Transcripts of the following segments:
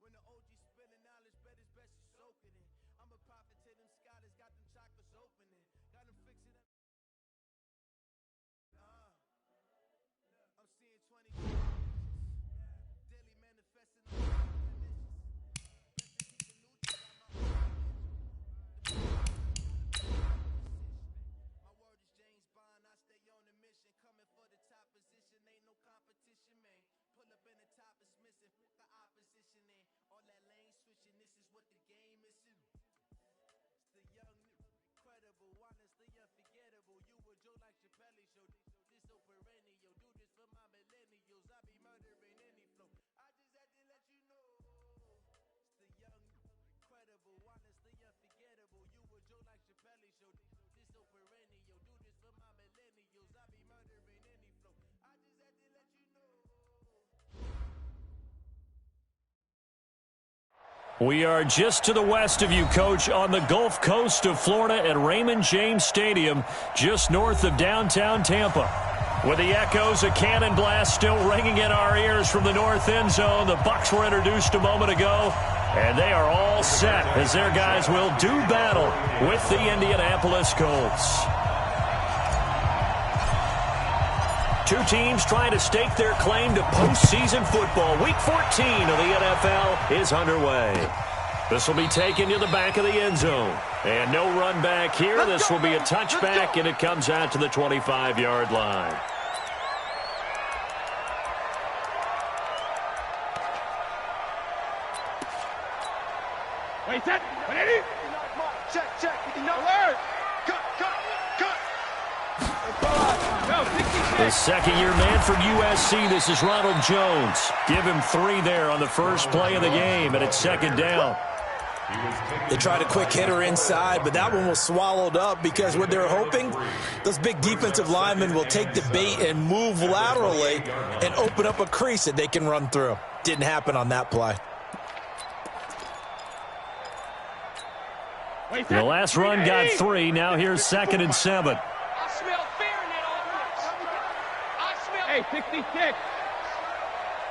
When the OG spilling knowledge, bet it's best you soak it in. I'm a prophet to them scholars, got them chakras opening. Got them fixing it. I'm seeing 20 daily manifesting on my word is James Bond, I stay on the mission. Coming for the top position, ain't no competition, man. Pull up in the top is missing, put the opposition in. All that lane switching, this is what the game is in. It's the young, incredible, honestly unforgettable. You were Joe like Chappelle show. This so perennial, do this for my millennials. I be murdering any flow. I just had to let you know. It's the young, incredible, honestly unforgettable. You were Joe like Chappelle show. This so perennial, do this for my millennials. I be murdering any flow. I just had to let you know. We are just to the west of you, Coach, on the Gulf Coast of Florida at Raymond James Stadium, just north of downtown Tampa. With the echoes of cannon blast still ringing in our ears from the north end zone, the Bucs were introduced a moment ago, and they are all set as their guys will do battle with the Indianapolis Colts. Two teams trying to stake their claim to postseason football. Week 14 of the NFL is underway. This will be taken to the back of the end zone. And no run back here. This will be a touchback, and it comes out to the 25-yard line. Wait, set. 180. Check. Alert. Cut. The second-year man from USC, this is Ronald Jones. Give him 3 there on the first play of the game, and it's second down. They tried a quick hitter inside, but that one was swallowed up because what they're hoping, those big defensive linemen will take the bait and move laterally and open up a crease that they can run through. Didn't happen on that play. The last run got 3. Now here's 2nd and 7. I smell fear in that offense. Hey, 66.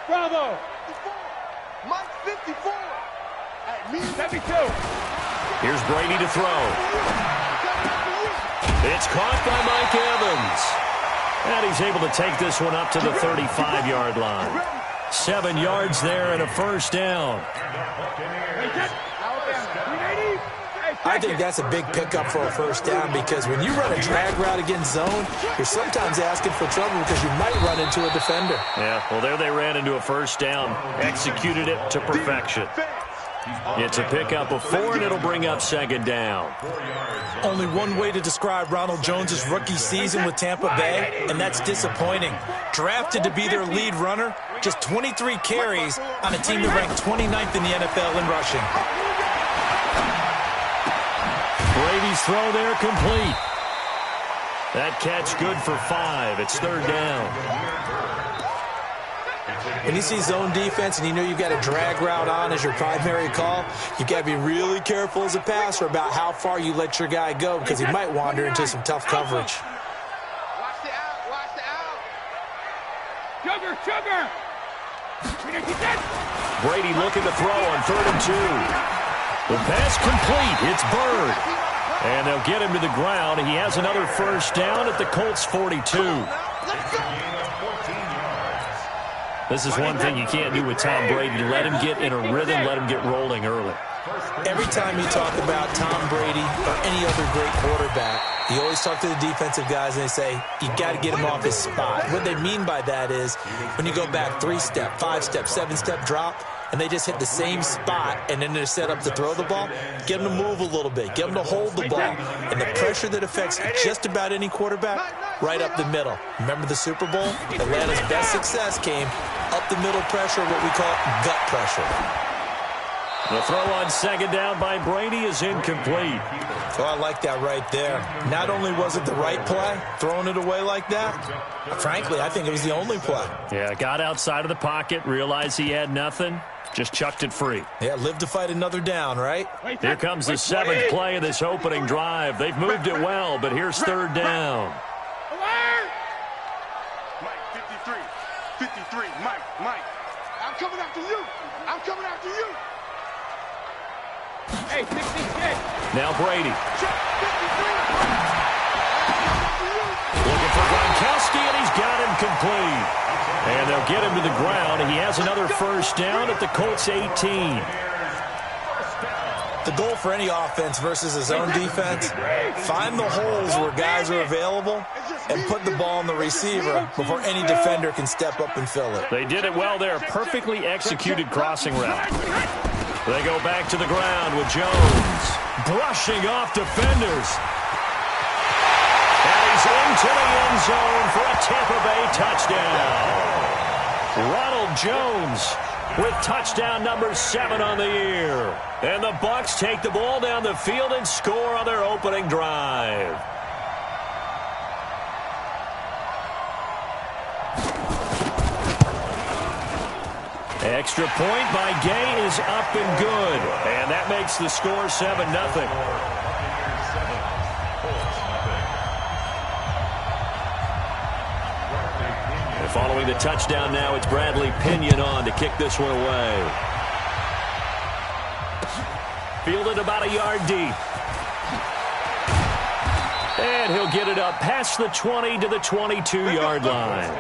Bravo. Mike 54. 72. Here's Brady to throw. It's caught by Mike Evans. And he's able to take this one up to the 35-yard line. 7 yards there and a first down. I think that's a big pickup for a first down because when you run a drag route against zone, you're sometimes asking for trouble because you might run into a defender. Yeah, well, there they ran into a first down. Executed it to perfection. It's a pickup of 4, and it'll bring up second down. Only one way to describe Ronald Jones' rookie season with Tampa Bay, and that's disappointing. Drafted to be their lead runner, just 23 carries on a team that ranked 29th in the NFL in rushing. Brady's throw there complete. That catch good for 5. It's third down. When you see zone defense and you know you've got a drag route on as your primary call, you've got to be really careful as a passer about how far you let your guy go because he might wander into some tough coverage. Watch the out. Sugar. Brady looking to throw on 3rd and 2. The pass complete. It's Bird. And they'll get him to the ground. He has another first down at the Colts 42. This is one thing you can't do with Tom Brady. Let him get in a rhythm, let him get rolling early. Every time you talk about Tom Brady or any other great quarterback, you always talk to the defensive guys and they say, you got to get him off his spot. What they mean by that is when you go back 3-step, 5-step, 7-step drop, and they just hit the same spot, and then they're set up to throw the ball, get them to move a little bit, get them to hold the ball, and the pressure that affects just about any quarterback, right up the middle. Remember the Super Bowl? Atlanta's best success came up the middle pressure, what we call gut pressure. The throw on second down by Brady is incomplete. Oh, I like that right there. Not only was it the right play, throwing it away like that, frankly, I think it was the only play. Yeah, got outside of the pocket, realized he had nothing, just chucked it free. Yeah, live to fight another down, right? Here comes the 7th play of this opening drive. They've moved it well, but here's third down. Mike 53, Mike. I'm coming after you. I'm coming after you. Hey, 66. Now Brady. Looking for Gronkowski, and he's got him complete. And they'll get him to the ground. He has another first down at the Colts 18. The goal for any offense versus his own defense, find the holes where guys are available and put the ball on the receiver before any defender can step up and fill it. They did it well there. Perfectly executed crossing route. They go back to the ground with Jones brushing off defenders. And he's into the end zone for a Tampa Bay touchdown. Ronald Jones with touchdown number 7 on the year. And the Bucs take the ball down the field and score on their opening drive. Extra point by Gay is up and good. And that makes the score 7-0. Following the touchdown now, it's Bradley Pinion on to kick this one away. Fielded about a yard deep. And he'll get it up past the 20 to the 22-yard line.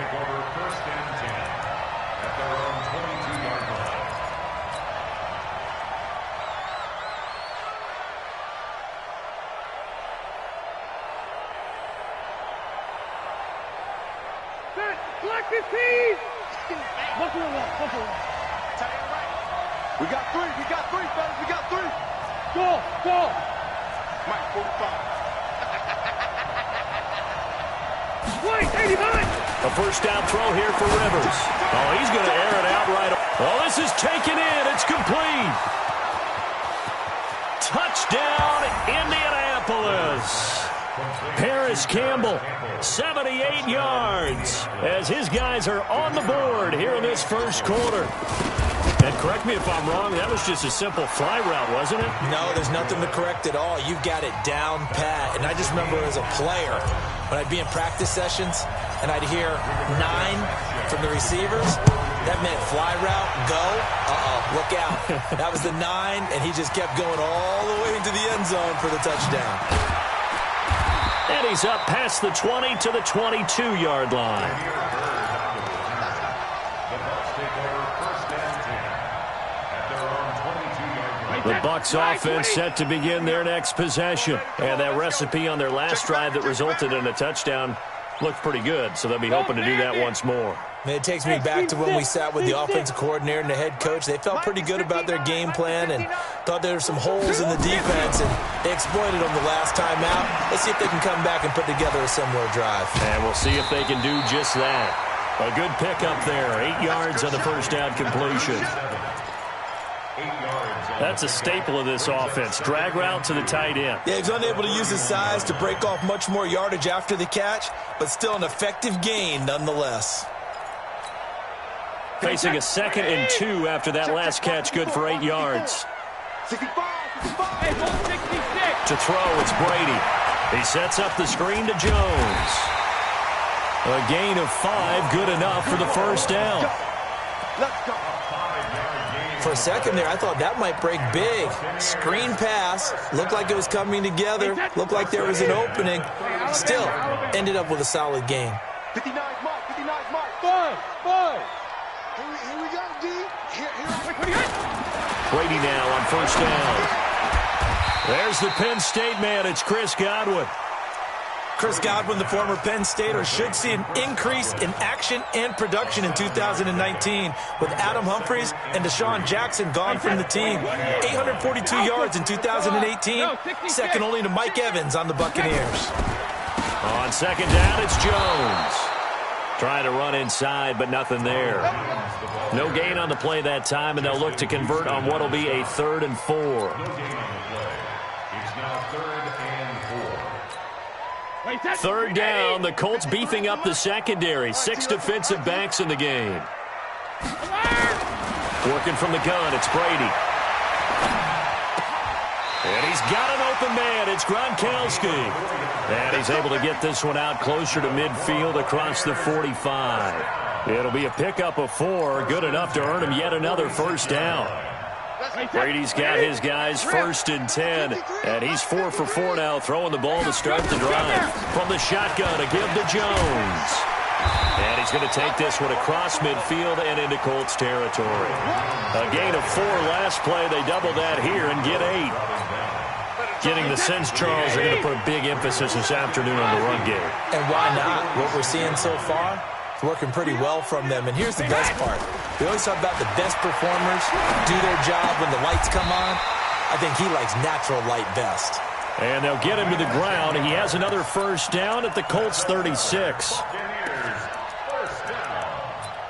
We got 3, fellas, we got 3. Go. Mike, 45. Wait, 89. A first down throw here for Rivers. Oh, he's going to air it out right. Oh, this is taken in. It's complete. Touchdown, Indianapolis. Paris Campbell, 78 yards, as his guys are on the board here in this first quarter. And correct me if I'm wrong, that was just a simple fly route, wasn't it? No, there's nothing to correct at all. You've got it down pat. And I just remember as a player, when I'd be in practice sessions and I'd hear 9 from the receivers, that meant fly route, go, look out. That was the 9, and he just kept going all the way into the end zone for the touchdown. And he's up past the 20 to the 22-yard line. The Bucs offense set to begin their next possession. And that recipe on their last drive that resulted in a touchdown looked pretty good, so they'll be hoping to do that once more. Man, it takes me back to when we sat with the offensive coordinator and the head coach. They felt pretty good about their game plan and thought there were some holes in the defense, and they exploited them the last time out. Let's see if they can come back and put together a similar drive. And we'll see if they can do just that. A good pickup there, 8 yards on the first down completion. That's a staple of this offense. Drag route to the tight end. Yeah, he's unable to use his size to break off much more yardage after the catch, but still an effective gain nonetheless. Facing a 2nd and 2 after that last catch, good for 8 yards. 65. To throw, it's Brady. He sets up the screen to Jones. A gain of 5, good enough for the first down. Let's go. For a second there, I thought that might break big. Screen pass, looked like it was coming together, looked like there was an opening. Still, ended up with a solid game. 59 mark. 5. Here we go, D. Brady now on first down. There's the Penn State man. It's Chris Godwin. Chris Godwin, the former Penn Stater, should see an increase in action and production in 2019 with Adam Humphries and Deshaun Jackson gone from the team. 842 yards in 2018, second only to Mike Evans on the Buccaneers. On second down, it's Jones. Trying to run inside, but nothing there. No gain on the play that time, and they'll look to convert on what will be a 3rd and 4. Third down, the Colts beefing up the secondary. 6 defensive backs in the game. Working from the gun, it's Brady. And he's got an open man. It's Gronkowski. And he's able to get this one out closer to midfield across the 45. It'll be a pickup of 4, good enough to earn him yet another first down. Brady's got his guys 1st and 10, and he's 4 for 4 now, throwing the ball to start the drive. From the shotgun, a give to Jones. And he's going to take this one across midfield and into Colts territory. A gain of 4 last play. They double that here and get 8. Getting the sense, Charles, they're going to put a big emphasis this afternoon on the run game. And why not? What we're seeing so far, it's working pretty well from them. And here's the best part. We always talk about the best performers do their job when the lights come on. I think he likes natural light best. And they'll get him to the ground. He has another first down at the Colts 36.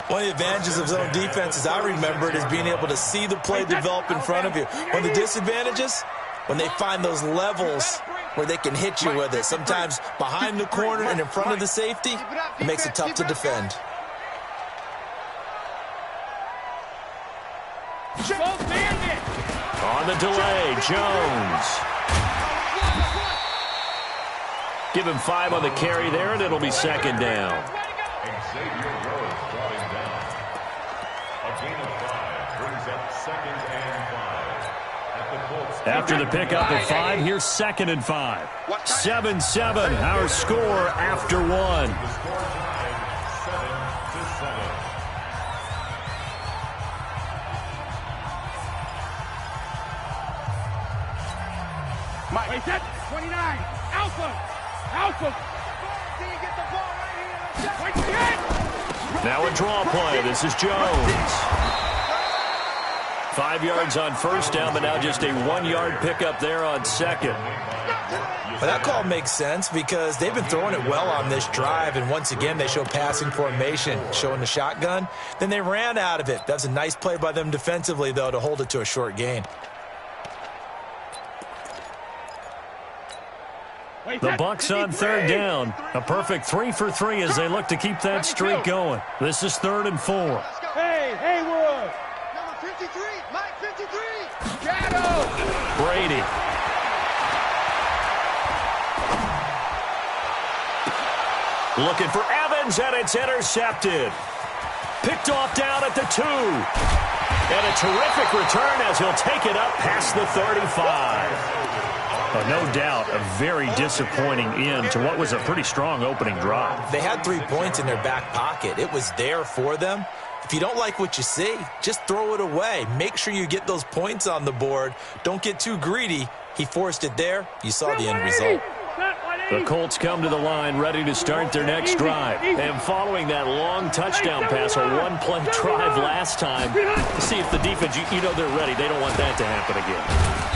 One of the advantages of zone defense, as I remember it, is being able to see the play develop in front of you. One of the disadvantages, when they find those levels where they can hit you with it, sometimes behind the corner and in front of the safety, it makes it tough to defend. On the delay, Jones. Give him 5 on the carry there, and it'll be 2nd down. After the pickup of 5, here's 2nd and 5. 7-7, our score after 1. Mike, set, 29, Alpha. Can you get the ball right here? Now a draw play. This is Jones. 5 yards on first down, but now just a 1-yard pickup there on 2nd. Well, that call makes sense because they've been throwing it well on this drive, and once again they show passing formation, showing the shotgun. Then they ran out of it. That's a nice play by them defensively, though, to hold it to a short gain. The Bucks on 3rd down. A perfect 3 for 3 as they look to keep that streak going. This is 3rd and 4. Hey, Haywood. Number 53, Mike 53. Shadow. Brady. Looking for Evans, and it's intercepted. Picked off down at the 2. And a terrific return as he'll take it up past the 35. No doubt a very disappointing end to what was a pretty strong opening drive. They had 3 points in their back pocket. It was there for them. If you don't like what you see, just throw it away. Make sure you get those points on the board. Don't get too greedy. He forced it there. You saw the end result. The Colts come to the line ready to start their next drive. And following that long touchdown pass, a 1-play drive last time, to see if the defense, you know they're ready. They don't want that to happen again.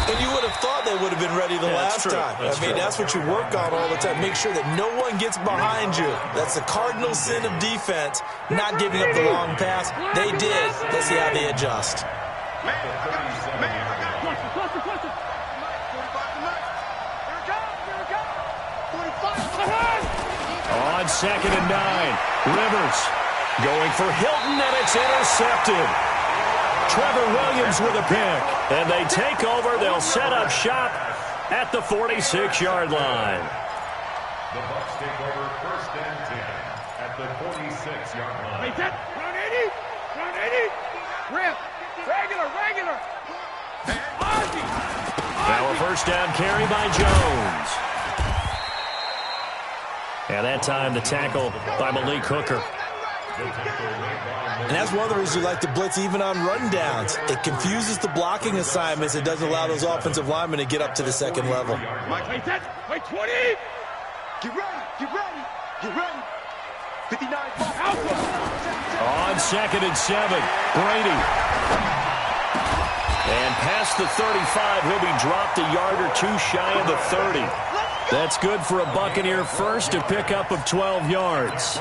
And you would have thought they would have been ready the last time. That's what you work on all the time. Make sure that no one gets behind you. That's the cardinal sin of defense, not giving up the long pass. They did. Let's see how they adjust. On 2nd and 9, Rivers going for Hilton, and it's intercepted. Trevor Williams with a pick, and they take over. They'll set up shop at the 46-yard line. The Bucs take over 1st and 10 at the 46-yard line. Wait, that, round 80, rip, regular. Now a first down carry by Jones. And that time the tackle by Malik Hooker. And that's one of the reasons we like to blitz even on rundowns. It confuses the blocking assignments. It doesn't allow those offensive linemen to get up to the 2nd level. Wait, 20. Get ready. 59. On 2nd and 7, Brady. And past the 35, he'll be dropped a yard or 2 shy of the 30. That's good for a Buccaneer first, a pickup of 12 yards.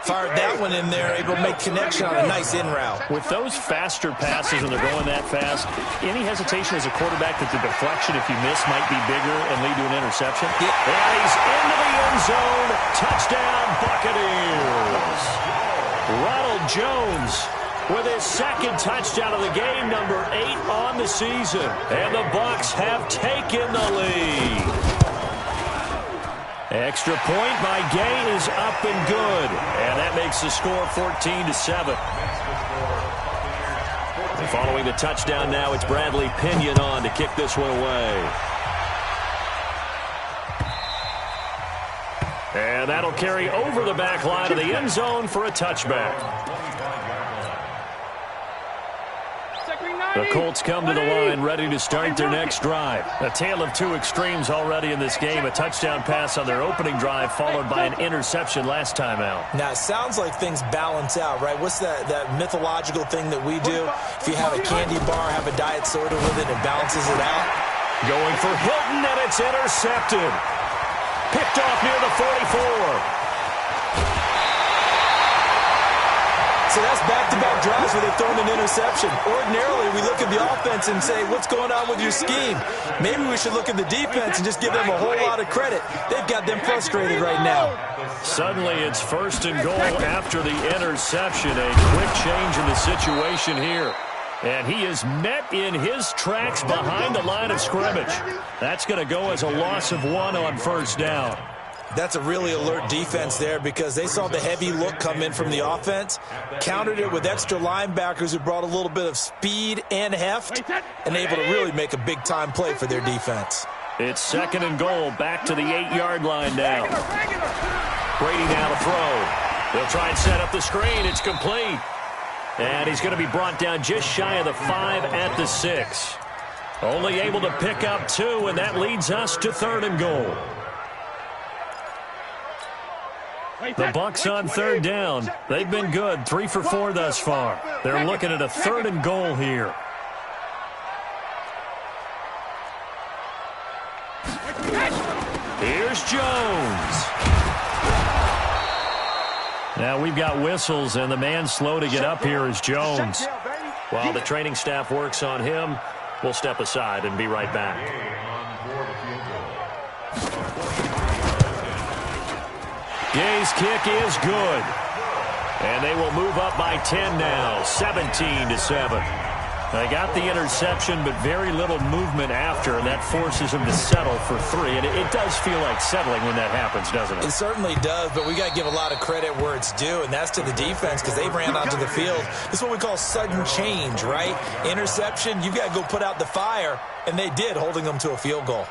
Fired that one in there, able to make connection on a nice in route. With those faster passes and they're going that fast, any hesitation as a quarterback that the deflection, if you miss, might be bigger and lead to an interception? Yeah. And he's into the end zone. Touchdown, Buccaneers. Ronald Jones with his 2nd touchdown of the game, number 8 on the season. And the Bucs have taken the lead. Extra point by Gay is up and good. And that makes the score 14-7. And following the touchdown now, it's Bradley Pinion on to kick this one away. And that'll carry over the back line of the end zone for a touchback. The Colts come to the line ready to start their next drive. A tale of two extremes already in this game. A touchdown pass on their opening drive followed by an interception last time out. Now, it sounds like things balance out, right? What's that mythological thing that we do? If you have a candy bar, have a diet soda with it, it balances it out. Going for Hilton, and it's intercepted. Picked off near the 44. So that's back-to-back drives where they've thrown an interception. Ordinarily, we look at the offense and say, what's going on with your scheme? Maybe we should look at the defense and just give them a whole lot of credit. They've got them frustrated right now. Suddenly, it's 1st and goal after the interception. A quick change in the situation here. And he is met in his tracks behind the line of scrimmage. That's going to go as a loss of 1 on 1st down. That's a really alert defense there because they saw the heavy look come in from the offense, countered it with extra linebackers who brought a little bit of speed and heft, and able to really make a big-time play for their defense. It's 2nd and goal, back to the 8-yard line now. Brady now to throw. They'll try and set up the screen. It's complete. And he's going to be brought down just shy of the 5 at the 6. Only able to pick up 2, and that leads us to 3rd and goal. The Bucs on 3rd down. They've been good, 3 for 4 thus far. They're looking at a 3rd and goal here. Here's Jones. Now we've got whistles, and the man slow to get up here is Jones. While the training staff works on him, we'll step aside and be right back. Gay's kick is good. And they will move up by 10 now, 17-7. They got the interception, but very little movement after, and that forces them to settle for 3. And it does feel like settling when that happens, doesn't it? It certainly does, but we got to give a lot of credit where it's due, and that's to the defense because they ran onto the field. This is what we call sudden change, right? Interception, you've got to go put out the fire, and they did, holding them to a field goal.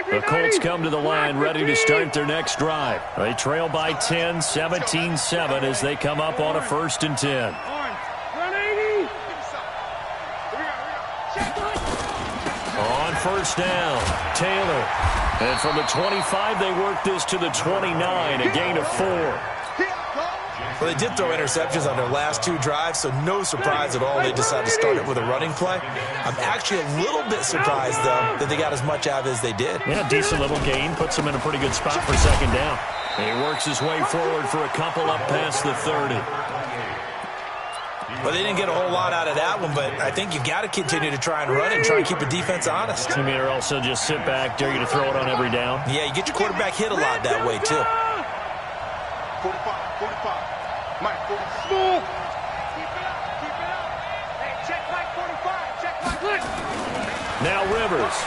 The Colts come to the line ready to start their next drive. They trail by 10, 17-7 as they come up on a 1st and 10. On 1st down, Taylor. And from the 25, they work this to the 29, a gain of 4. Well, they did throw interceptions on their last 2 drives, so no surprise at all they decided to start it with a running play. I'm actually a little bit surprised, though, that they got as much out of it as they did. Yeah, decent little gain. Puts them in a pretty good spot for 2nd down. He works his way forward for a couple up past the 30. Well, they didn't get a whole lot out of that one, but I think you got to continue to try and run and try and keep the defense honest. I mean, or also just sit back, dare you to throw it on every down. Yeah, you get your quarterback hit a lot that way, too. 45. Mike, 40. Keep it up. Hey, check Mike 45. Check Mike. Now Rivers.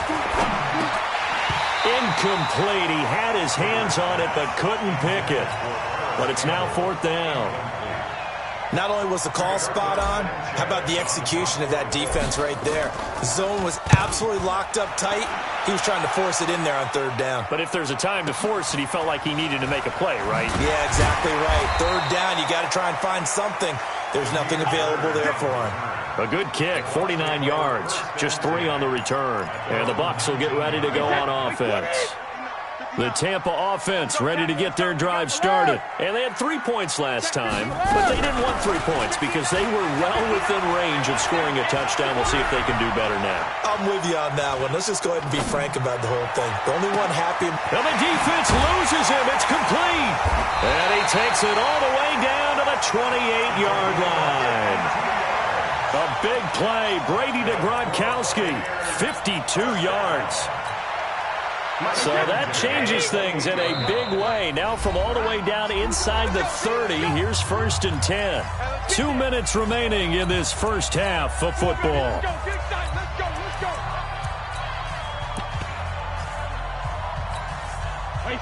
Incomplete. He had his hands on it but couldn't pick it. But it's now 4th down. Not only was the call spot on, how about the execution of that defense right there? The zone was absolutely locked up tight. He was trying to force it in there on 3rd down. But if there's a time to force it, he felt like he needed to make a play, right? Yeah, exactly right. 3rd down, you got to try and find something. There's nothing available there for him. A good kick, 49 yards, just 3 on the return. And the Bucs will get ready to go on offense. The Tampa offense ready to get their drive started. And they had 3 points last time, but they didn't want 3 points because they were well within range of scoring a touchdown. We'll see if they can do better now. I'm with you on that one. Let's just go ahead and be frank about the whole thing. The only one happy. And the defense loses him. It's complete. And he takes it all the way down to the 28-yard line. A big play. Brady to Gronkowski. 52 yards. So that changes things in a big way. Now from all the way down inside the 30, here's 1st and 10. 2 minutes remaining in this first half of football.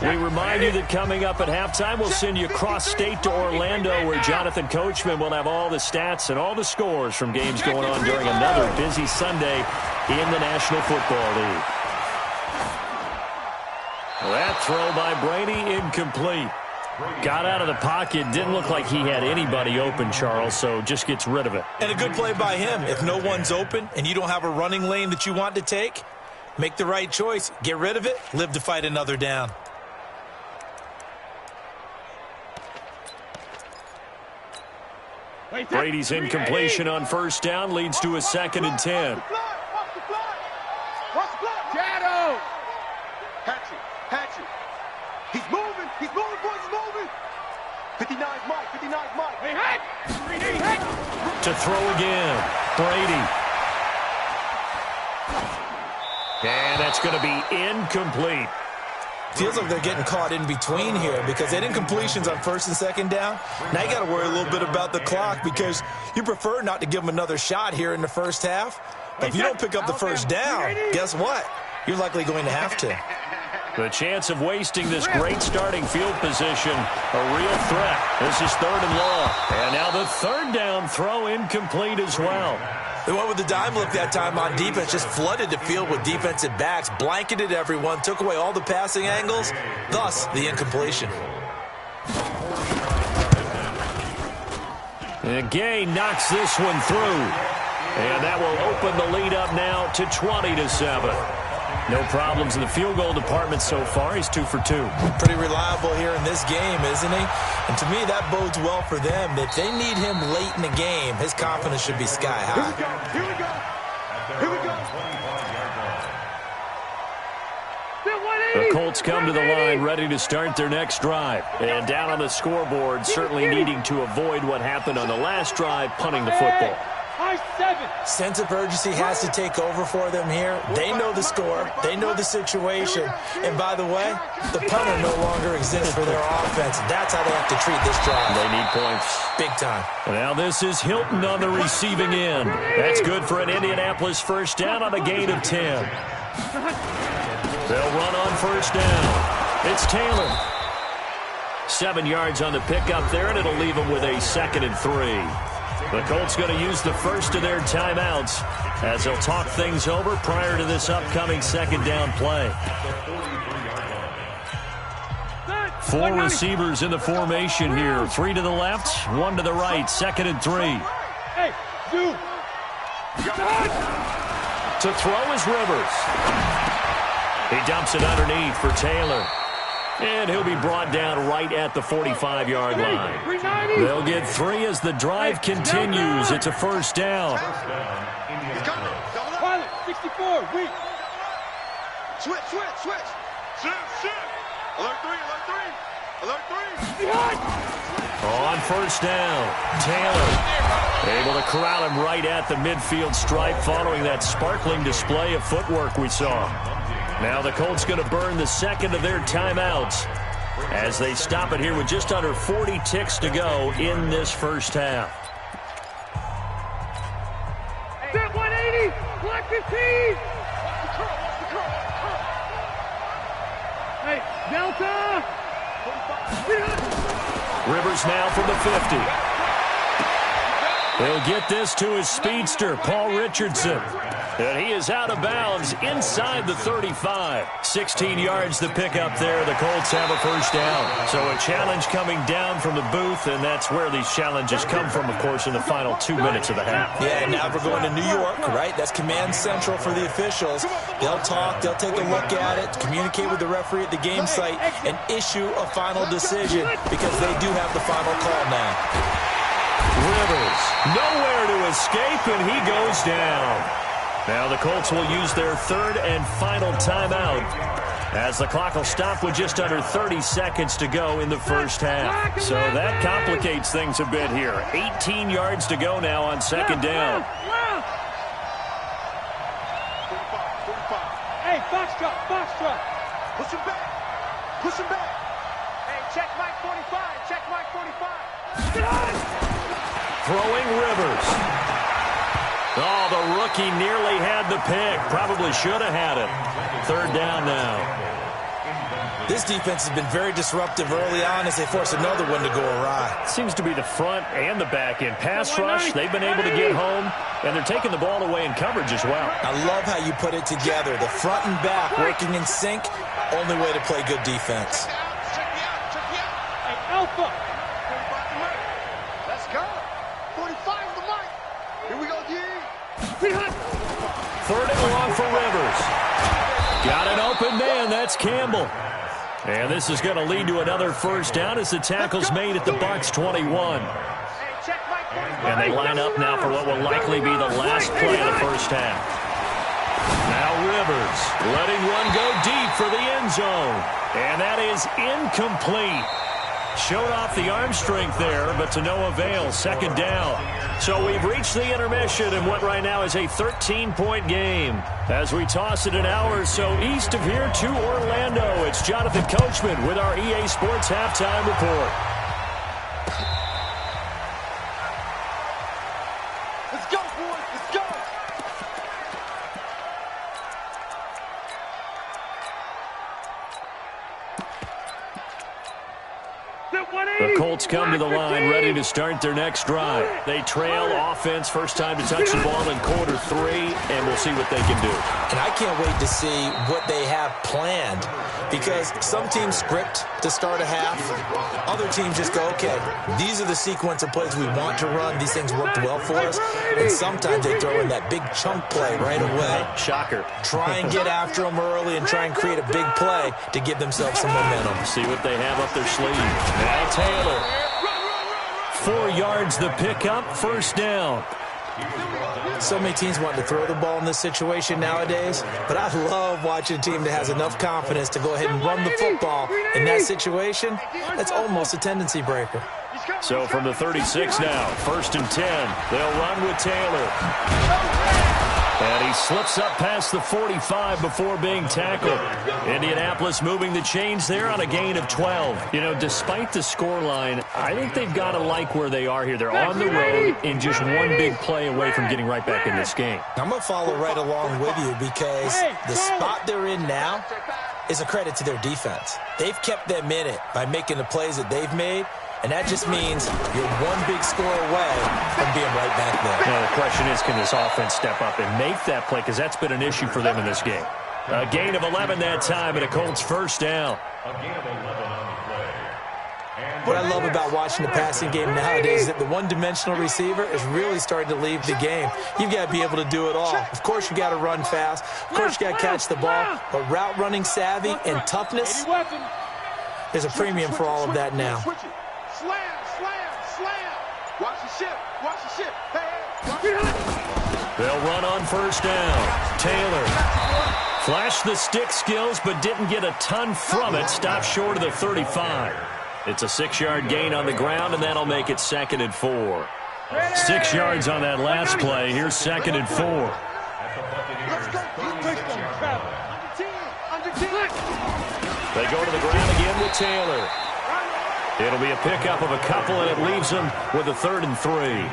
We remind you that coming up at halftime, we'll send you cross-state to Orlando, where Jonathan Coachman will have all the stats and all the scores from games going on during another busy Sunday in the National Football League. That throw by Brady, incomplete. Got out of the pocket, didn't look like he had anybody open, Charles, so just gets rid of it. And a good play by him. If no one's open and you don't have a running lane that you want to take, make the right choice. Get rid of it, live to fight another down. Brady's incompletion on first down leads to a 2nd and 10. Shadow! Hatchet. He's moving, boys, he's moving. 59's Mike. Hey! To throw again, Brady. And that's going to be incomplete. Feels like they're getting caught in between here because they didn't completions on 1st and 2nd down. Now you got to worry a little bit about the clock because you prefer not to give them another shot here in the first half. But if you don't pick up the first down, guess what? You're likely going to have to. The chance of wasting this great starting field position, a real threat. This is 3rd and long. And now the 3rd down throw incomplete as well. They went with the dime look that time on defense, just flooded the field with defensive backs, blanketed everyone, took away all the passing angles, thus the incompletion. And Gay knocks this one through. And that will open the lead up now to 20-7. No problems in the field goal department so far. He's 2 for 2. Pretty reliable here in this game, isn't he? And to me, that bodes well for them. If they need him late in the game, his confidence should be sky high. Here we go. The Colts come to the line ready to start their next drive. And down on the scoreboard, certainly needing to avoid what happened on the last drive, punting the football. Sense of urgency has to take over for them here. They know the score. They know the situation. And by the way, the punter no longer exists for their offense. That's how they have to treat this drive. They need points. Big time. Now this is Hilton on the receiving end. That's good for an Indianapolis first down on a gain of 10. They'll run on first down. It's Taylor. 7 yards on the pickup there, and it'll leave them with a 2nd and 3. The Colts going to use the first of their timeouts as they'll talk things over prior to this upcoming 2nd down play. 4 receivers in the formation here. 3 to the left, 1 to the right. 2nd and 3. To throw is Rivers. He dumps it underneath for Taylor. And he'll be brought down right at the 45-yard line. They'll get 3 as the drive continues. It's a first down. Pilot, 64, weak. Switch. Alert 3. On first down, Taylor able to corral him right at the midfield stripe following that sparkling display of footwork we saw. Now the Colts going to burn the 2nd of their timeouts as they stop it here with just under 40 ticks to go in this first half. Set 180, block 15. Hey, Delta. Rivers now from the 50. He'll get this to his speedster, Paul Richardson. And he is out of bounds inside the 35. 16 yards to pick up there. The Colts have a first down. So a challenge coming down from the booth, and that's where these challenges come from, of course, in the final 2 minutes of the half. Yeah, now we're going to New York, right? That's command central for the officials. They'll talk, they'll take a look at it, communicate with the referee at the game site, and issue a final decision because they do have the final call now. Rivers, nowhere to escape, and he goes down. Now the Colts will use their 3rd and final timeout as the clock will stop with just under 30 seconds to go in the first half. So that complicates things a bit here. 18 yards to go now on 2nd down. Hey, box truck. Push him back. Hey, check Mike 45. Get on! Throwing Rivers. Oh, the rookie nearly had the pick. Probably should have had it. 3rd down now. This defense has been very disruptive early on as they force another one to go awry. Seems to be the front and the back end. Pass rush, they've been able to get home, and they're taking the ball away in coverage as well. I love how you put it together. The front and back working in sync, only way to play good defense. Hey, Alpha. Let's go. 45 the mic. Here we go, D. 3rd and long for Rivers. Got an open man. That's Campbell. And this is going to lead to another first down as the tackle's made at the Bucs 21. And they line up now for what will likely be the last play of the first half. Now Rivers letting one go deep for the end zone. And that is incomplete. Showed off the arm strength there, but to no avail. 2nd down. So we've reached the intermission in what right now is a 13-point game. As we toss it an hour or so east of here to Orlando, it's Jonathan Coachman with our EA Sports Halftime Report. Let's go, boys. Let's go. The Colts come to the line ready to start their next drive. They trail offense, first time to touch the ball in quarter 3, and we'll see what they can do. And I can't wait to see what they have planned, because some teams script to start a half. Other teams just go, okay, these are the sequence of plays we want to run. These things worked well for us. And sometimes they throw in that big chunk play right away. Shocker. Try and get after them early and try and create a big play to give themselves some momentum. See what they have up their sleeve. Now Taylor. 4 yards the pickup, first down. So many teams want to throw the ball in this situation nowadays, but I love watching a team that has enough confidence to go ahead and run the football. In that situation, that's almost a tendency breaker. So from the 36 now, 1st and 10. They'll run with Taylor. And he slips up past the 45 before being tackled. Indianapolis moving the chains there on a gain of 12. You know, despite the scoreline, I think they've got to like where they are here. They're on the road and just one big play away from getting right back in this game. I'm going to follow right along with you because the spot they're in now is a credit to their defense. They've kept them in it by making the plays that they've made. And that just means you're one big score away from being right back there. Now, the question is, can this offense step up and make that play? Because that's been an issue for them in this game. A gain of 11 that time, and a Colts first down. A gain of 11 on the play. What I love about watching the passing game nowadays is that the one-dimensional receiver is really starting to leave the game. You've got to be able to do it all. Of course, you got to run fast. Of course, you got to catch the ball. But route running savvy and toughness, there's a premium for all of that now. Slam, slam, slam. Watch the ship. Watch the ship. Hey, They'll run on first down. Taylor flashed the stick skills, but didn't get a ton from it. Stopped short of the 35. It's a 6-yard gain on the ground, and that'll make it 2nd and 4. 6 yards on that last play. Here's 2nd and 4. They go to the ground again with Taylor. It'll be a pickup of a couple, and it leaves them with a 3rd and 3.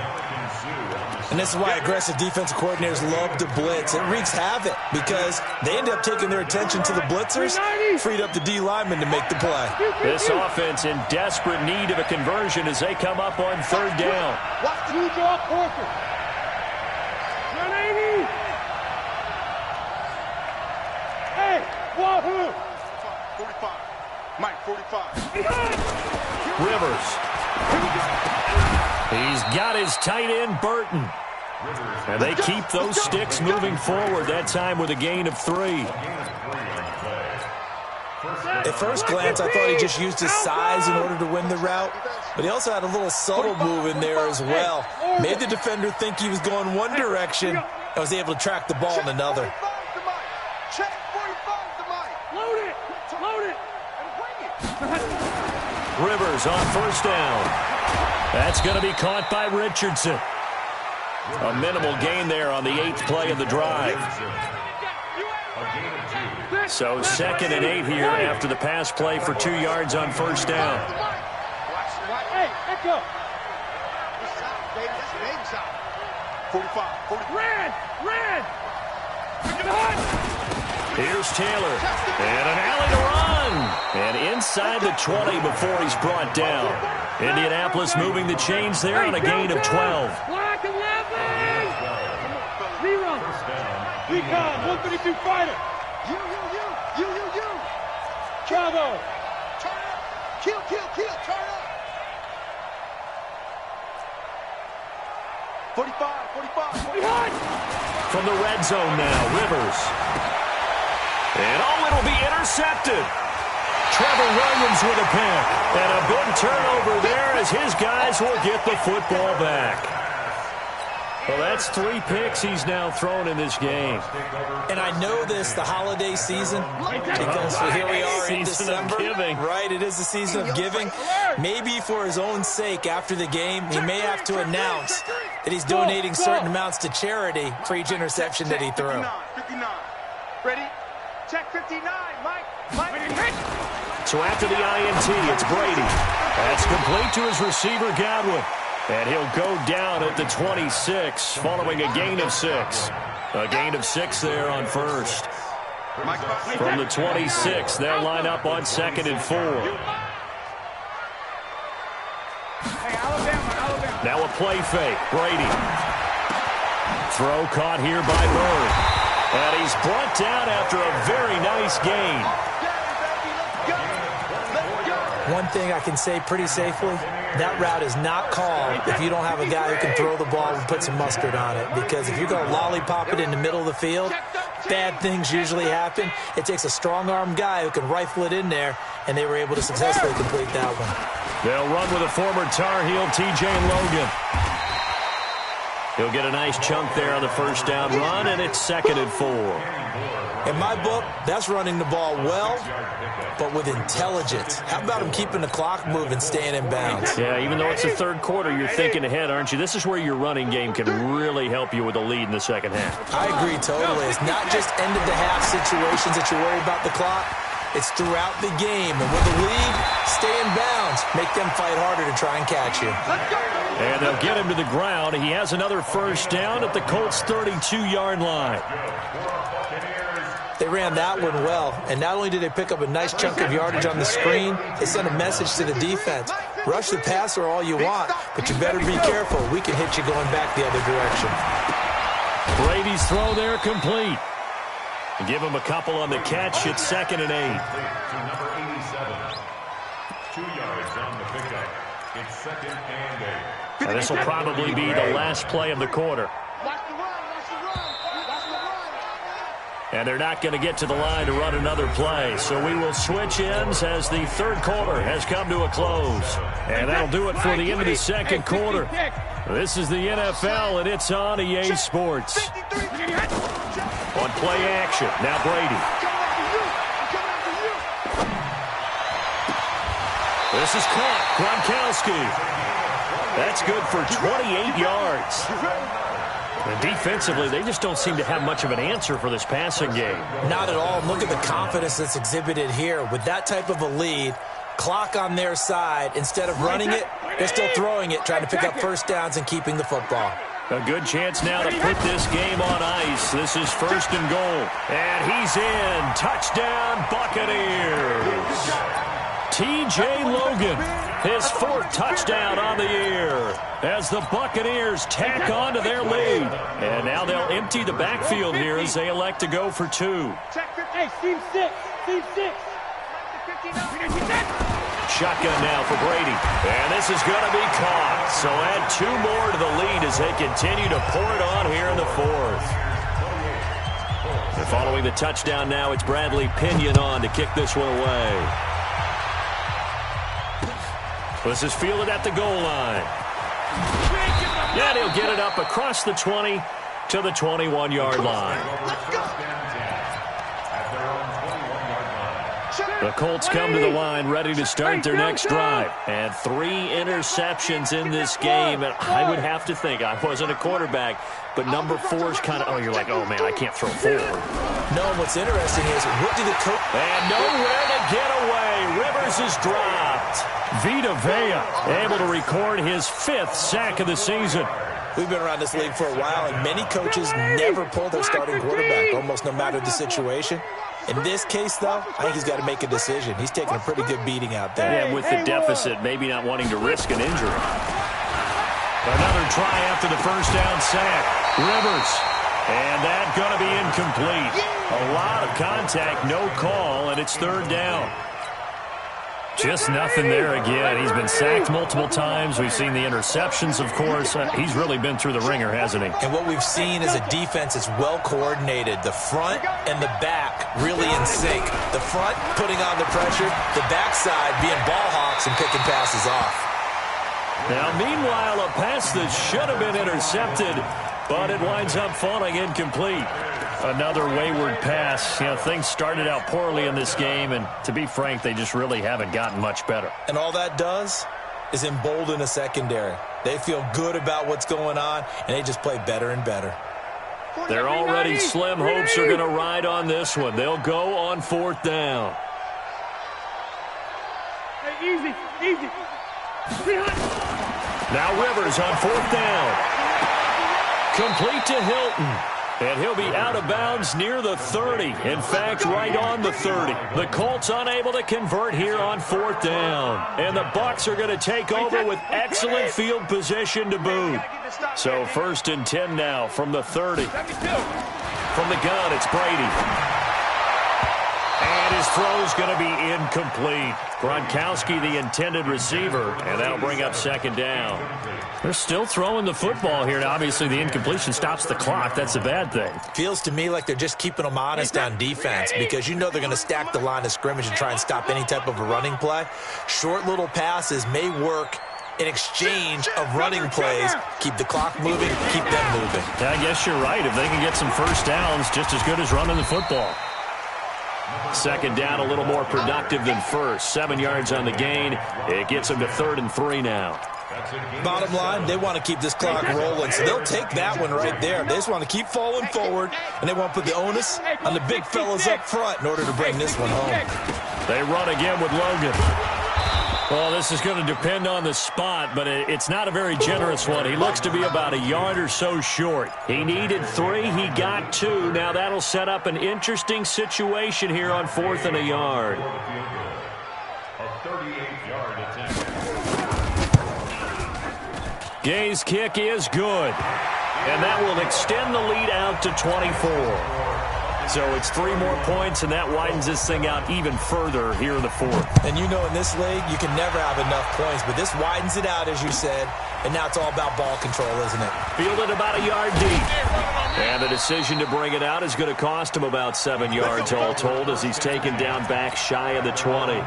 And this is why aggressive defensive coordinators love to blitz. It wreaks havoc because they end up taking their attention to the blitzers, freed up the D lineman to make the play. This offense in desperate need of a conversion as they come up on 3rd down. Watch two draw Porter. 180. Hey, wahoo. 45. Mike, 45. Rivers. He's got his tight end, Burton. And they keep those sticks moving forward, that time with a gain of 3. At first glance, I thought he just used his size in order to win the route, but he also had a little subtle move in there as well. Made the defender think he was going one direction and was able to track the ball in another. Check 45 to Mike. Load it. Load it. And bring it. Rivers on first down. That's going to be caught by Richardson. A minimal gain there on the 8th play of the drive. So 2nd and 8 here after the pass play for 2 yards on first down. Hey, echo. 45. Red. Here's Taylor. And an alley to run. Martin. And inside the 20 before he's brought down. Indianapolis moving the chains there on a gain of 12. Black 11! Zero. Recon, 132 fighter. You. Chavo. Turn up. Kill. Turn up. 45. Behind. From the red zone now, Rivers. And it'll be intercepted. Trevor Williams with a pick. And a big turnover there as his guys will get the football back. Well, that's 3 picks he's now thrown in this game. And I know this, the holiday season, because here we are in December. Right, it is the season of giving. Maybe for his own sake, after the game, he may have to announce that he's donating certain amounts to charity for each interception that he threw. 59. Ready? Check 59, Mike. So after the INT, it's Brady. That's complete to his receiver, Godwin. And he'll go down at the 26 following a gain of 6. A gain of 6 there on first. From the 26, they'll line up on 2nd and 4. Now a play fake. Brady. Throw caught here by Bird. And he's brought down after a very nice gain. One thing I can say pretty safely, that route is not called if you don't have a guy who can throw the ball and put some mustard on it. Because if you're going to lollipop it in the middle of the field, bad things usually happen. It takes a strong-armed guy who can rifle it in there, and they were able to successfully complete that one. They'll run with a former Tar Heel, T.J. Logan. He'll get a nice chunk there on the first down run, and it's 2nd and 4. In my book, that's running the ball well, but with intelligence. How about him keeping the clock moving, staying in bounds? Yeah, even though it's the third quarter, you're thinking ahead, aren't you? This is where your running game can really help you with the lead in the second half. I agree totally. It's not just end-of-the-half situations that you worry about the clock. It's throughout the game. And with the lead, stay in bounds. Make them fight harder to try and catch you. And they'll get him to the ground. He has another first down at the Colts' 32-yard line. They ran that one well, and not only did they pick up a nice chunk of yardage on the screen, they sent a message to the defense. Rush the passer all you want, but you better be careful. We can hit you going back the other direction. Brady's throw there complete. Give him a couple on the catch. It's 2nd and 8. To number 87. 2 yards on the pickup. It's 2nd and 8. Now, this will probably be the last play of the quarter. And they're not going to get to the line to run another play. So we will switch ends as the third quarter has come to a close. And that'll do it for the end of the second quarter. This is the NFL, and it's on EA Sports. On play action, now Brady. This is caught. Gronkowski. That's good for 28 yards. And defensively, they just don't seem to have much of an answer for this passing game. Not at all. Look at the confidence that's exhibited here. With that type of a lead, clock on their side, instead of running it, they're still throwing it, trying to pick up first downs and keeping the football. A good chance now to put this game on ice. This is 1st and goal. And he's in. Touchdown, Buccaneers. T.J. Logan, his 4th touchdown on the year as the Buccaneers tack on to their lead. And now they'll empty the backfield here as they elect to go for 2. Hey, team 6. Shotgun now for Brady. And this is going to be caught. So add 2 more to the lead as they continue to pour it on here in the 4th. And following the touchdown now, it's Bradley Pinion on to kick this one away. This is fielded at the goal line. And he'll get it up across the 20 to the 21-yard line. The Colts come to the line ready to start their next drive. And 3 interceptions in this game. And I would have to think, I wasn't a quarterback, but number 4 is kind of, oh, you're like, oh, man, I can't throw 4. No, what's interesting is, what do the coach... And nowhere to get away. Rivers is dropped. Vita Vea able to record his 5th sack of the season. We've been around this league for a while, and many coaches never pull their starting quarterback, almost no matter the situation. In this case, though, I think he's got to make a decision. He's taking a pretty good beating out there. Yeah, with the deficit, maybe not wanting to risk an injury. Another try after the first down sack. Rivers. And that's going to be incomplete. A lot of contact, no call, and it's third down. Just nothing there again. He's been sacked multiple times. We've seen the interceptions, of course. He's really been through the ringer, hasn't he? And what we've seen is a defense that's well coordinated. The front and the back really in sync. The front putting on the pressure, the backside being ball hawks and picking passes off. Now, meanwhile, a pass that should have been intercepted, but it winds up falling incomplete. Another wayward pass. You know, things started out poorly in this game, and to be frank, they just really haven't gotten much better. And all that does is embolden a secondary. They feel good about what's going on, and they just play better and better. Their already slim hopes are going to ride on this one. They'll go on fourth down. Hey, easy. Now Rivers on fourth down. Complete to Hilton. And he'll be out of bounds near the 30. In fact, right on the 30. The Colts unable to convert here on fourth down. And the Bucs are going to take over with excellent field position to boot. So 1st and 10 now from the 30. From the gun, it's Brady. And his throw's going to be incomplete. Gronkowski, the intended receiver, and that'll bring up second down. They're still throwing the football here. Now, obviously, the incompletion stops the clock. That's a bad thing. Feels to me like they're just keeping them honest on defense because you know they're going to stack the line of scrimmage and try and stop any type of a running play. Short little passes may work in exchange of running plays. Keep the clock moving, keep them moving. Yeah, I guess you're right. If they can get some first downs, just as good as running the football. Second down, a little more productive than first. 7 yards on the gain. It gets them to 3rd and 3 now. Bottom line, they want to keep this clock rolling, so they'll take that one right there. They just want to keep falling forward, and they want to put the onus on the big fellas up front in order to bring this one home. They run again with Logan. Well, this is going to depend on the spot, but it's not a very generous one. He looks to be about a yard or so short. He needed 3. He got 2. Now that'll set up an interesting situation here on 4th and a yard. A 38-yard attempt. Gay's kick is good, and that will extend the lead out to 24. So it's 3 more points, and that widens this thing out even further here in the 4th. And you know in this league, you can never have enough points, but this widens it out, as you said, and now it's all about ball control, isn't it? Fielded about a yard deep. And the decision to bring it out is going to cost him about 7 yards all told as he's taken down back shy of the 20.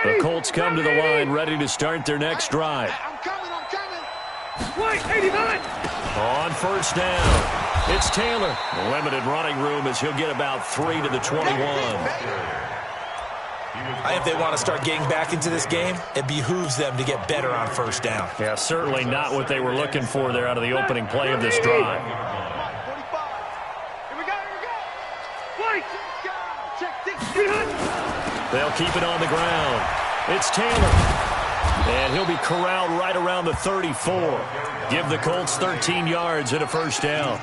The Colts come to the line ready to start their next drive. I'm coming. Wait, 89. On first down, it's Taylor. Limited running room as he'll get about 3 to the 21. If they want to start getting back into this game, it behooves them to get better on first down. Yeah, certainly not what they were looking for there out of the opening play of this drive. Here we go. Wait. They'll keep it on the ground. It's Taylor. And he'll be corralled right around the 34. Give the Colts 13 yards and a first down.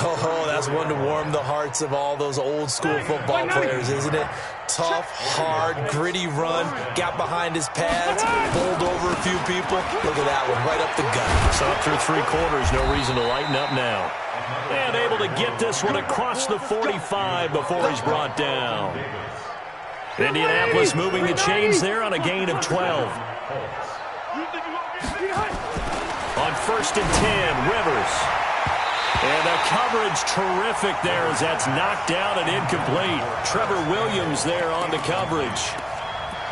Oh, that's one to warm the hearts of all those old school football players, isn't it? Tough, hard, gritty run. Got behind his pads, bowled over a few people. Look at that one, right up the gut. So up through 3 quarters, no reason to lighten up now. And able to get this one across the 45 before he's brought down. Indianapolis moving the chains there on a gain of 12. On 1st and 10, Rivers. And the coverage terrific there as that's knocked down and incomplete. Trevor Williams there on the coverage.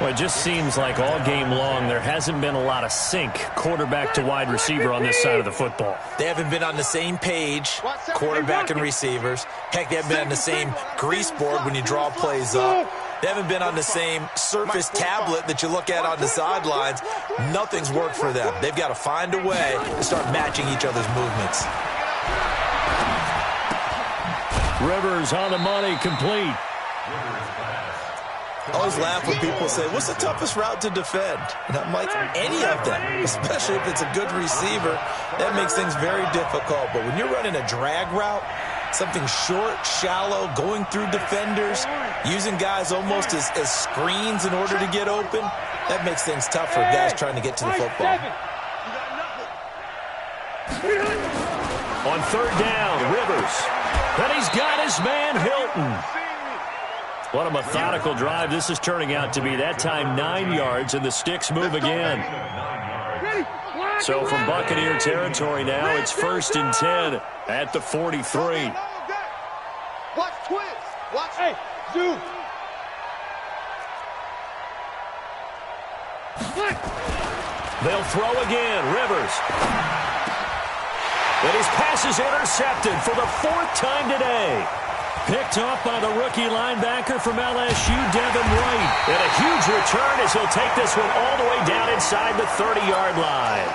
Well, it just seems like all game long there hasn't been a lot of sync quarterback to wide receiver on this side of the football. They haven't been on the same page, quarterback and receivers. Heck, they haven't been on the same grease board when you draw plays up. They haven't been on the same surface tablet that you look at on the sidelines. Nothing's worked for them. They've got to find a way to start matching each other's movements. Rivers on the money, complete. I always laugh when people say, what's the toughest route to defend? And I'm like, any of them, especially if it's a good receiver. That makes things very difficult. But when you're running a drag route, something short, shallow, going through defenders, using guys almost as screens in order to get open, that makes things tough for guys trying to get to the football. On third down, Rivers. And he's got his man, Hilton. What a methodical drive this is turning out to be. That time 9 yards, and the sticks move again. So from Buccaneer territory now, it's 1st and 10 at the 43. Watch twist. Watch. Hey, dude. They'll throw again. Rivers. And his pass is intercepted for the 4th time today. Picked off by the rookie linebacker from LSU, Devin Wright. And a huge return as he'll take this one all the way down inside the 30-yard line.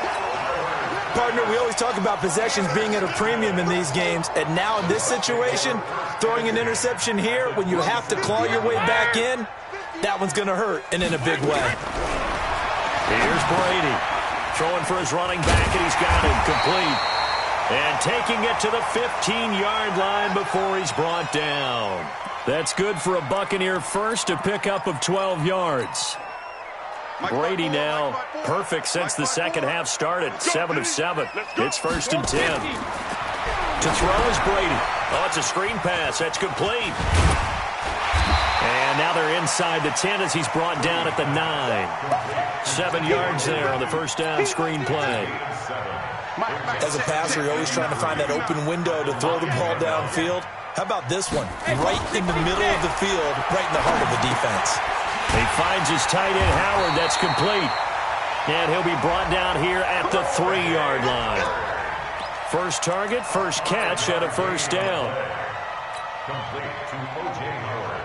Partner, we always talk about possessions being at a premium in these games, and now in this situation, throwing an interception here when you have to claw your way back in, that one's going to hurt, and in a big way. Here's Brady throwing for his running back, and he's got him complete. And taking it to the 15-yard line before he's brought down. That's good for a Buccaneer first, a pickup of 12 yards. Brady now perfect since the second half started. 7 of 7. It's 1st and 10. To throw is Brady. Oh, it's a screen pass. That's complete. And now they're inside the 10 as he's brought down at the 9. 7 yards there on the first down screen play. As a passer, you're always trying to find that open window to throw the ball downfield. How about this one? Right in the middle of the field, right in the heart of the defense. He finds his tight end, Howard. That's complete. And he'll be brought down here at the 3-yard line. First target, first catch, and a first down. Complete to O.J. Howard.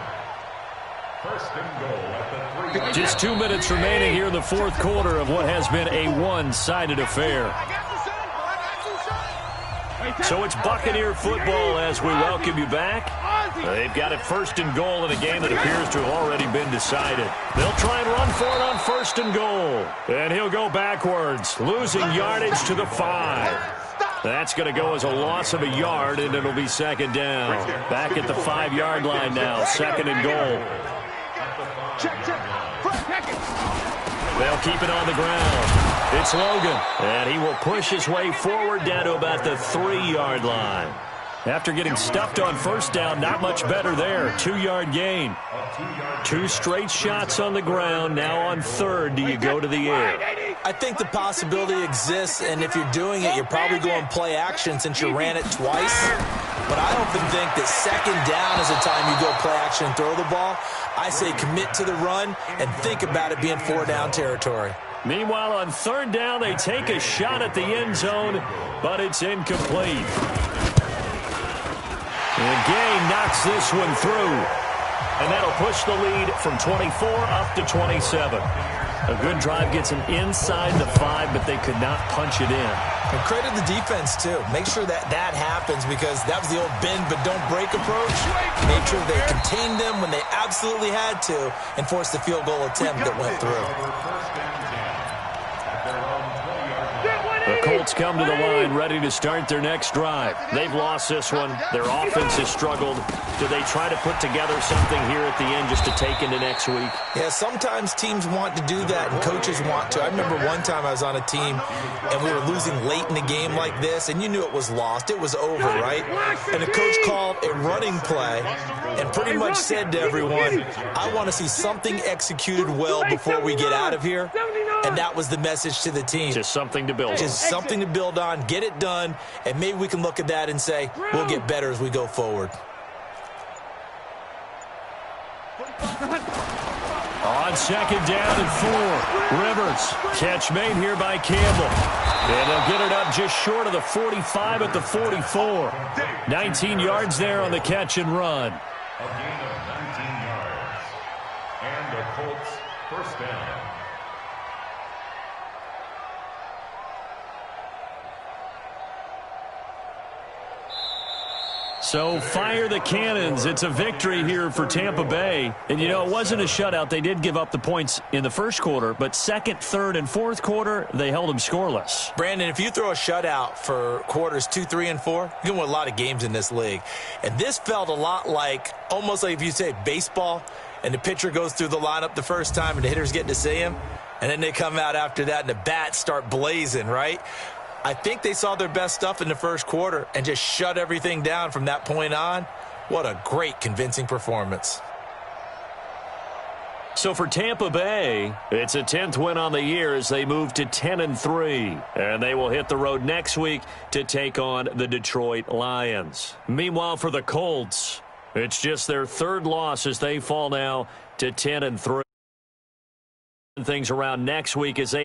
First and goal at the 3. Just 2 minutes remaining here in the 4th quarter of what has been a one-sided affair. So it's Buccaneer football as we welcome you back. They've got it 1st and goal in a game that appears to have already been decided. They'll try and run for it on 1st and goal. And he'll go backwards, losing yardage to the 5. That's going to go as a loss of a yard, and it'll be 2nd down. Back at the 5-yard line now, 2nd and goal. They'll keep it on the ground. It's Logan, and he will push his way forward down to about the 3-yard line. After getting stuffed on 1st down, not much better there. 2-yard gain. 2 straight shots on the ground. Now on 3rd, do you go to the air? I think the possibility exists, and if you're doing it, you're probably going play action since you ran it twice. But I often think that 2nd down is the time you go play action and throw the ball. I say commit to the run and think about it being 4-down territory. Meanwhile, on 3rd down, they take a shot at the end zone, but it's incomplete. And Gay knocks this one through, and that'll push the lead from 24 up to 27. A good drive gets them inside the 5, but they could not punch it in. And credit the defense, too. Make sure that happens because that was the old bend but don't break approach. Made sure they contained them when they absolutely had to and forced the field goal attempt that went through. The Colts come to the line ready to start their next drive. They've lost this one. Their offense has struggled. Do they try to put together something here at the end just to take into next week? Yeah, sometimes teams want to do that and coaches want to. I remember one time I was on a team and we were losing late in the game like this and you knew it was lost. It was over, right? And the coach called a running play and pretty much said to everyone, I want to see something executed well before we get out of here. And that was the message to the team. Just something to build on. Just something to build on, get it done, and maybe we can look at that and say, we'll get better as we go forward. On 2nd down and 4, Rivers. Catch made here by Campbell. And they'll get it up just short of the 45 at the 44. 19 yards there on the catch and run. A gain of 19 yards. And the Colts 1st down. So fire the cannons. It's a victory here for Tampa Bay. And, you know, it wasn't a shutout. They did give up the points in the first quarter, but second, third, and fourth quarter, they held them scoreless. Brandon, if you throw a shutout for quarters 2, 3, and 4, you can win a lot of games in this league. And this felt a lot like, almost like if you say baseball, and the pitcher goes through the lineup the first time and the hitter's getting to see him, and then they come out after that and the bats start blazing, right? I think they saw their best stuff in the first quarter and just shut everything down from that point on. What a great, convincing performance. So for Tampa Bay, it's a 10th win on the year as they move to 10-3. And they will hit the road next week to take on the Detroit Lions. Meanwhile, for the Colts, it's just their third loss as they fall now to 10-3. Things around next week as they